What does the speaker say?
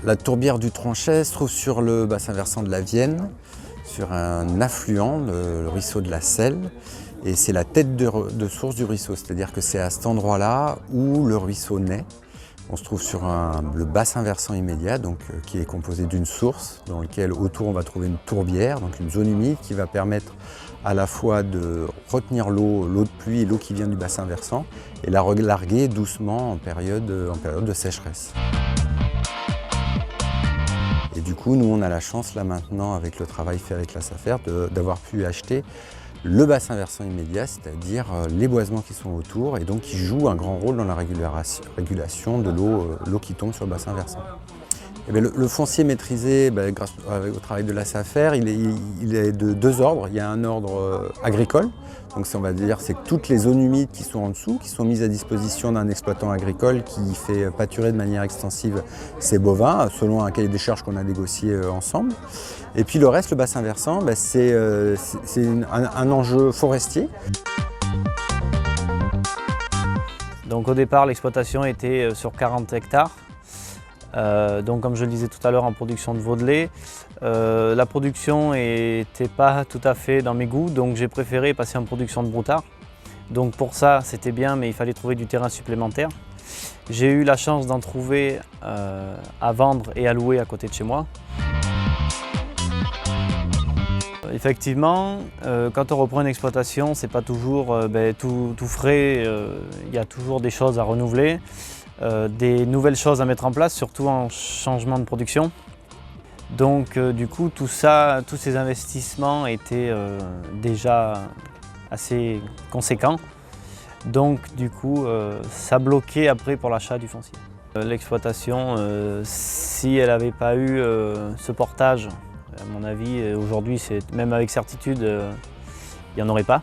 La tourbière du Tronchet se trouve sur le bassin versant de la Vienne, sur un affluent, le ruisseau de la Selle, et c'est la tête de source du ruisseau, c'est-à-dire que c'est à cet endroit-là où le ruisseau naît. On se trouve sur le bassin versant immédiat, qui est composé d'une source, dans lequel autour on va trouver une tourbière, donc une zone humide qui va permettre à la fois de retenir l'eau de pluie et l'eau qui vient du bassin versant, et la relarguer doucement en période de sécheresse. Et du coup, nous, on a la chance, là maintenant, avec le travail fait avec la SAFER, d'avoir pu acheter le bassin versant immédiat, c'est-à-dire les boisements qui sont autour et donc qui jouent un grand rôle dans la régulation de l'eau qui tombe sur le bassin versant. Et bien, le foncier maîtrisé, grâce au travail de la SAFER, il est de deux ordres. Il y a un ordre agricole, donc on va dire c'est toutes les zones humides qui sont en dessous, qui sont mises à disposition d'un exploitant agricole qui fait pâturer de manière extensive ses bovins, selon un cahier des charges qu'on a négocié ensemble. Et puis le reste, le bassin versant, c'est un enjeu forestier. Donc au départ, l'exploitation était sur 40 hectares. Donc comme je le disais tout à l'heure, en production de veau de lait. La production n'était pas tout à fait dans mes goûts, donc j'ai préféré passer en production de broutard. Donc pour ça, c'était bien, mais il fallait trouver du terrain supplémentaire. J'ai eu la chance d'en trouver à vendre et à louer à côté de chez moi. Effectivement, quand on reprend une exploitation, c'est pas toujours tout frais, il y a toujours des choses à renouveler. Des nouvelles choses à mettre en place, surtout en changement de production. Donc du coup, tous ces investissements étaient déjà assez conséquents. Donc du coup, ça bloquait après pour l'achat du foncier. L'exploitation, si elle n'avait pas eu ce portage, à mon avis, aujourd'hui, même avec certitude, il n'y en aurait pas.